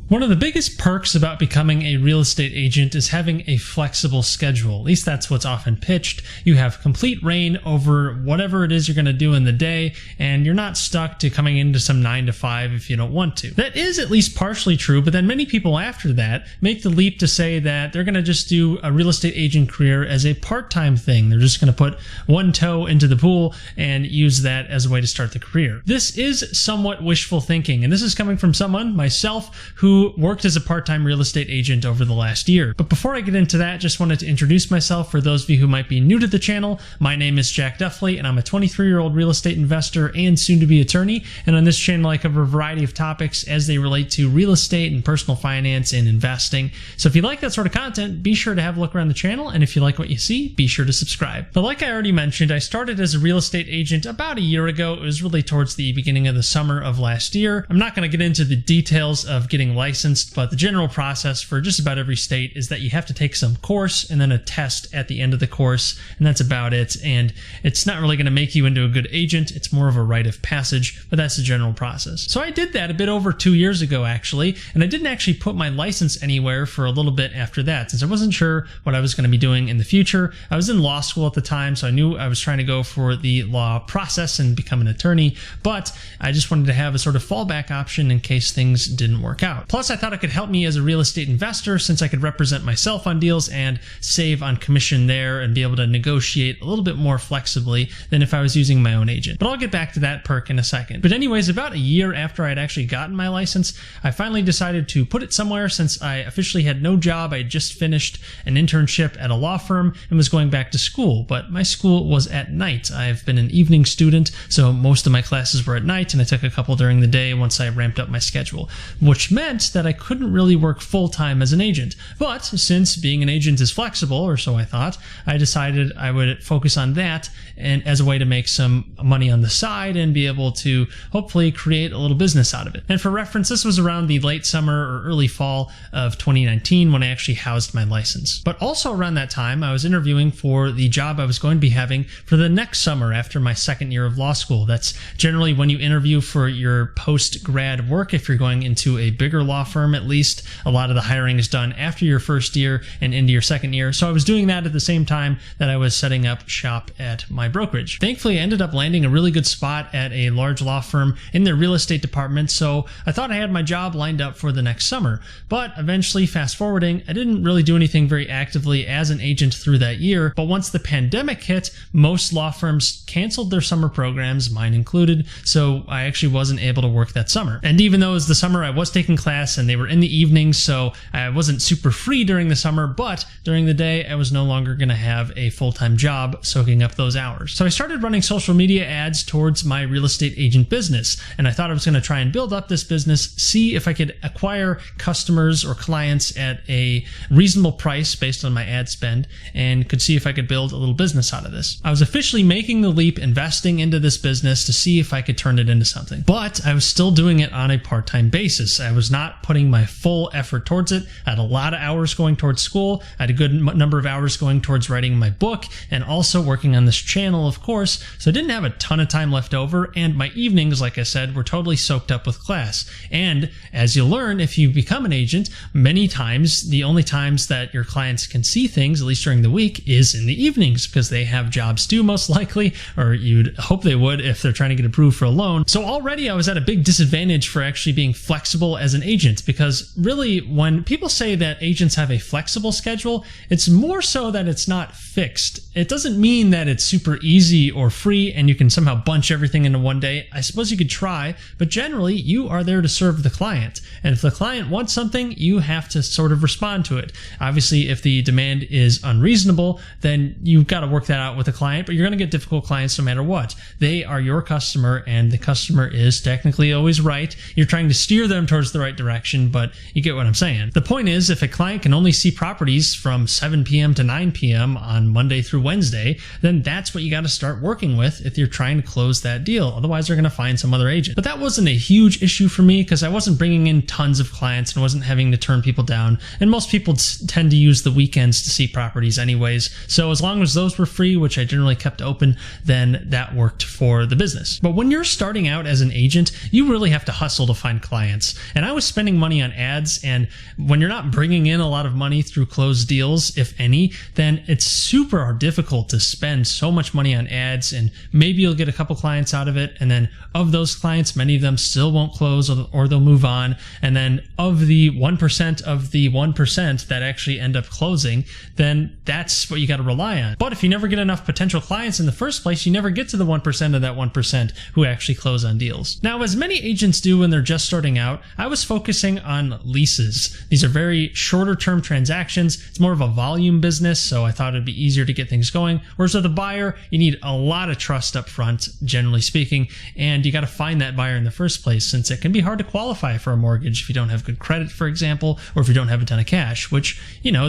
One of the biggest perks about becoming a real estate agent is having a flexible schedule. At least that's what's often pitched. You have complete reign over whatever it is you're going to do in the day, and you're not stuck to coming into some 9 to 5 if you don't want to. That is at least partially true, but then many people after that make the leap to say that they're going to just do a real estate agent career as a part-time thing. They're just going to put one toe into the pool and use that as a way to start the career. This is somewhat wishful thinking, and this is coming from someone, myself, who worked as a part-time real estate agent over the last year. But before I get into that, just wanted to introduce myself for those of you who might be new to the channel. My name is Jack Duffley, and I'm a 23-year-old real estate investor and soon-to-be attorney. And on this channel, I cover a variety of topics as they relate to real estate and personal finance and investing. So if you like that sort of content, be sure to have a look around the channel. And if you like what you see, be sure to subscribe. But like I already mentioned, I started as a real estate agent about a year ago. It was really towards the beginning of the summer of last year. I'm not going to get into the details of getting licensed, but the general process for just about every state is that you have to take some course and then a test at the end of the course, and that's about it. And it's not really going to make you into a good agent. It's more of a rite of passage, but that's the general process. So I did that a bit over 2 years ago, actually, and I didn't actually put my license anywhere for a little bit after that, since I wasn't sure what I was going to be doing in the future. I was in law school at the time, so I knew I was trying to go for the law process and become an attorney, but I just wanted to have a sort of fallback option in case things didn't work out. Plus, I thought it could help me as a real estate investor, since I could represent myself on deals and save on commission there and be able to negotiate a little bit more flexibly than if I was using my own agent. But I'll get back to that perk in a second. But anyways, about a year after I'd actually gotten my license, I finally decided to put it somewhere since I officially had no job. I had just finished an internship at a law firm and was going back to school, but my school was at night. I've been an evening student, so most of my classes were at night, and I took a couple during the day once I ramped up my schedule, which meant that I couldn't really work full-time as an agent. But since being an agent is flexible, or so I thought, I decided I would focus on that and as a way to make some money on the side and be able to hopefully create a little business out of it. And for reference, this was around the late summer or early fall of 2019 when I actually housed my license. But also around that time, I was interviewing for the job I was going to be having for the next summer after my second year of law school. That's generally when you interview for your post-grad work. If you're going into a bigger law firm, at least, a lot of the hiring is done after your first year and into your second year. So I was doing that at the same time that I was setting up shop at my brokerage. Thankfully, I ended up landing a really good spot at a large law firm in their real estate department, so I thought I had my job lined up for the next summer. But eventually, fast forwarding, I didn't really do anything very actively as an agent through that year. But once the pandemic hit, most law firms canceled their summer programs, mine included, so I actually wasn't able to work that summer. And even though it was the summer, I was taking class and they were in the evenings, so I wasn't super free during the summer, but during the day, I was no longer going to have a full-time job soaking up those hours. So I started running social media ads towards my real estate agent business, and I thought I was going to try and build up this business, see if I could acquire customers or clients at a reasonable price based on my ad spend, and could see if I could build a little business out of this. I was officially making the leap, investing into this business to see if I could turn it into something, but I was still doing it on a part-time basis. I was not putting my full effort towards it. I had a lot of hours going towards school. I had a good number of hours going towards writing my book and also working on this channel, of course. So I didn't have a ton of time left over, and my evenings, like I said, were totally soaked up with class. And as you learn, if you become an agent, many times the only times that your clients can see things, at least during the week, is in the evenings because they have jobs due, most likely, or you'd hope they would if they're trying to get approved for a loan. So already I was at a big disadvantage for actually being flexible as an agent, because really when people say that agents have a flexible schedule, it's more so that it's not fixed. It doesn't mean that it's super easy or free and you can somehow bunch everything into one day. I suppose you could try, but generally you are there to serve the client. And if the client wants something, you have to sort of respond to it. Obviously, if the demand is unreasonable, then you've got to work that out with the client, but you're going to get difficult clients no matter what. They are your customer, and the customer is technically always right. You're trying to steer them towards the right direction, but you get what I'm saying. The point is, if a client can only see properties from 7 p.m. to 9 p.m. on Monday through Wednesday, then that's what you got to start working with if you're trying to close that deal. Otherwise, they're going to find some other agent. But that wasn't a huge issue for me because I wasn't bringing in tons of clients and wasn't having to turn people down. And most people tend to use the weekends to see properties anyways. So as long as those were free, which I generally kept open, then that worked for the business. But when you're starting out as an agent, you really have to hustle to find clients. And I was spending money on ads, and when you're not bringing in a lot of money through closed deals, if any, then it's super difficult to spend so much money on ads, and maybe you'll get a couple clients out of it, and then of those clients, many of them still won't close, or they'll move on, and then of the 1% of the 1% that actually end up closing, then that's what you got to rely on. But if you never get enough potential clients in the first place, you never get to the 1% of that 1% who actually close on deals. Now, as many agents do when they're just starting out, I was focusing on leases. These are very shorter term transactions. It's more of a volume business, so I thought it'd be easier to get things going. Whereas with a buyer, you need a lot of trust up front, generally speaking, and you got to find that buyer in the first place, since it can be hard to qualify for a mortgage if you don't have good credit, for example, or if you don't have a ton of cash, which,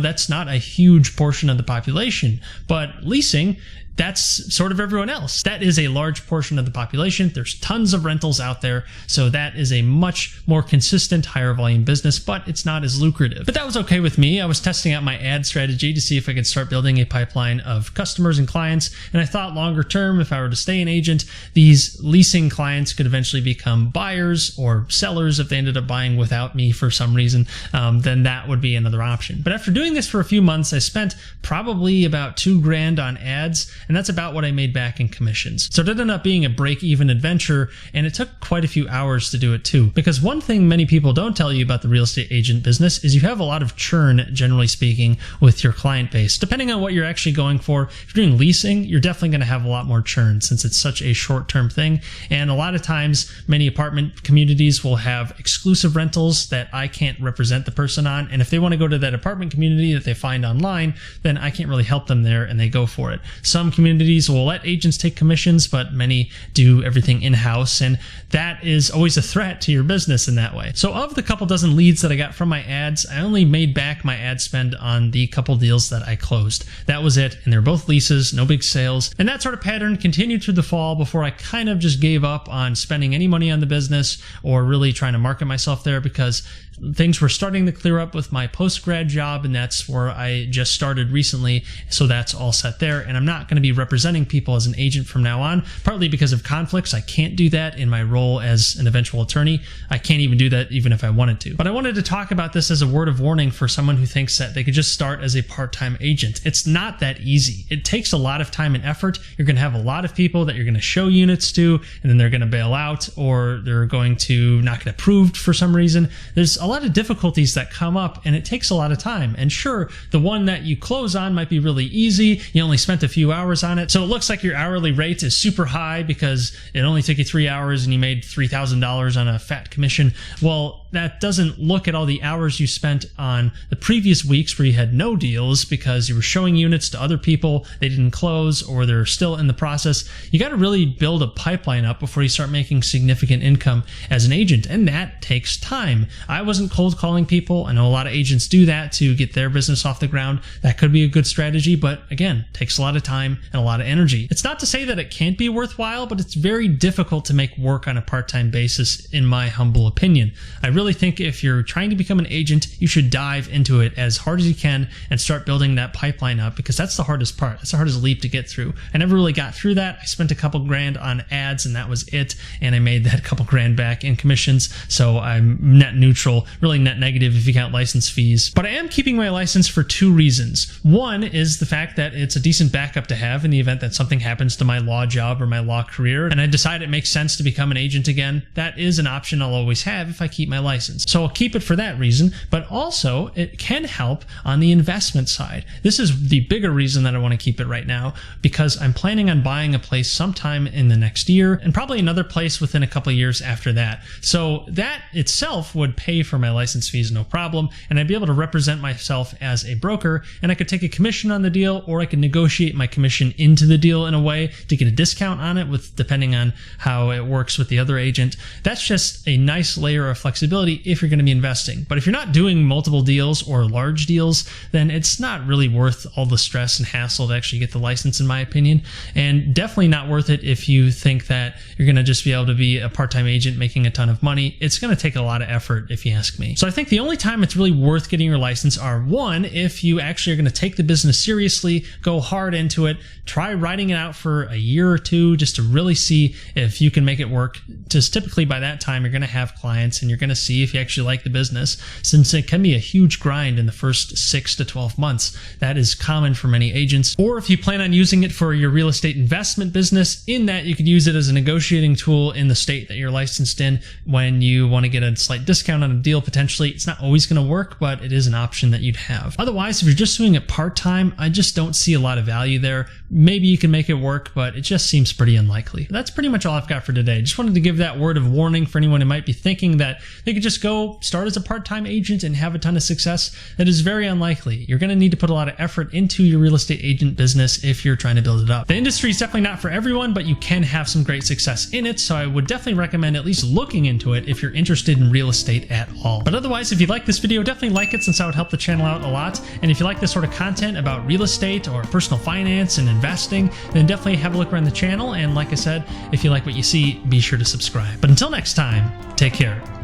that's not a huge portion of the population. But leasing, that's sort of everyone else. That is a large portion of the population. There's tons of rentals out there, so that is a much more consistent, higher volume business, but it's not as lucrative. But that was okay with me. I was testing out my ad strategy to see if I could start building a pipeline of customers and clients, and I thought longer term, if I were to stay an agent, these leasing clients could eventually become buyers or sellers if they ended up buying without me for some reason. Then that would be another option. But after doing this for a few months, I spent probably about $2,000 on ads, and that's about what I made back in commissions. So it ended up being a break-even adventure, and it took quite a few hours to do it too. Because one thing many people don't tell you about the real estate agent business is you have a lot of churn, generally speaking, with your client base. Depending on what you're actually going for, if you're doing leasing, you're definitely going to have a lot more churn since it's such a short-term thing. And a lot of times, many apartment communities will have exclusive rentals that I can't represent the person on. And if they want to go to that apartment community that they find online, then I can't really help them there, and they go for it. Some communities will let agents take commissions, but many do everything in-house, and that is always a threat to your business in that way. So of the couple dozen leads that I got from my ads, I only made back my ad spend on the couple deals that I closed. That was it, and they're both leases, no big sales. And that sort of pattern continued through the fall before I kind of just gave up on spending any money on the business or really trying to market myself there, because things were starting to clear up with my post-grad job, and that's where I just started recently, so that's all set there. And I'm not going to be representing people as an agent from now on, partly because of conflicts. I can't do that in my role as an eventual attorney. I can't even do that even if I wanted to. But I wanted to talk about this as a word of warning for someone who thinks that they could just start as a part-time agent. It's not that easy. It takes a lot of time and effort. You're going to have a lot of people that you're going to show units to, and then they're going to bail out, or they're going to not get approved for some reason. There's a lot of difficulties that come up, and it takes a lot of time. And sure, the one that you close on might be really easy. You only spent a few hours on it, so it looks like your hourly rate is super high because it only took you 3 hours and you made $3,000 on a fat commission. Well, that doesn't look at all the hours you spent on the previous weeks where you had no deals because you were showing units to other people, they didn't close, or they're still in the process. You got to really build a pipeline up before you start making significant income as an agent, and that takes time. I wasn't cold calling people. I know a lot of agents do that to get their business off the ground. That could be a good strategy, but again, takes a lot of time and a lot of energy. It's not to say that it can't be worthwhile, but it's very difficult to make work on a part-time basis, in my humble opinion. I really think if you're trying to become an agent, you should dive into it as hard as you can and start building that pipeline up, because that's the hardest part. That's the hardest leap to get through. I never really got through that. I spent a couple grand on ads, and that was it, and I made that couple grand back in commissions, so I'm net neutral, really net negative if you count license fees. But I am keeping my license for two reasons. One is the fact that it's a decent backup to have in the event that something happens to my law job or my law career, and I decide it makes sense to become an agent again. That is an option I'll always have if I keep my license. So I'll keep it for that reason, but also it can help on the investment side. This is the bigger reason that I want to keep it right now, because I'm planning on buying a place sometime in the next year, and probably another place within a couple of years after that. So that itself would pay for my license fees no problem, and I'd be able to represent myself as a broker, and I could take a commission on the deal, or I could negotiate my commission into the deal in a way to get a discount on it, with depending on how it works with the other agent. That's just a nice layer of flexibility if you're going to be investing. But if you're not doing multiple deals or large deals, then it's not really worth all the stress and hassle to actually get the license, in my opinion, and definitely not worth it if you think that you're going to just be able to be a part-time agent making a ton of money. It's going to take a lot of effort, if you ask me. So I think the only time it's really worth getting your license are, one, if you actually are going to take the business seriously, go hard into it, try writing it out for a year or two just to really see if you can make it work. Because typically by that time you're going to have clients and you're going to see if you actually like the business, since it can be a huge grind in the first 6 to 12 months. That is common for many agents. Or if you plan on using it for your real estate investment business, in that you could use it as a negotiating tool in the state that you're licensed in when you want to get a slight discount on a deal potentially. It's not always going to work, but it is an option that you'd have. Otherwise, if you're just doing it part-time, I just don't see a lot of value there. Maybe you can make it work, but it just seems pretty unlikely. That's pretty much all I've got for today. Just wanted to give that word of warning for anyone who might be thinking that they could just go start as a part-time agent and have a ton of success. That is very unlikely. You're going to need to put a lot of effort into your real estate agent business if you're trying to build it up. The industry is definitely not for everyone, but you can have some great success in it, so I would definitely recommend at least looking into it if you're interested in real estate at all. But otherwise, if you like this video, definitely like it, since that would help the channel out a lot. And if you like this sort of content about real estate or personal finance and investing, then definitely have a look around the channel. And like I said, if you like what you see, be sure to subscribe. But until next time, take care.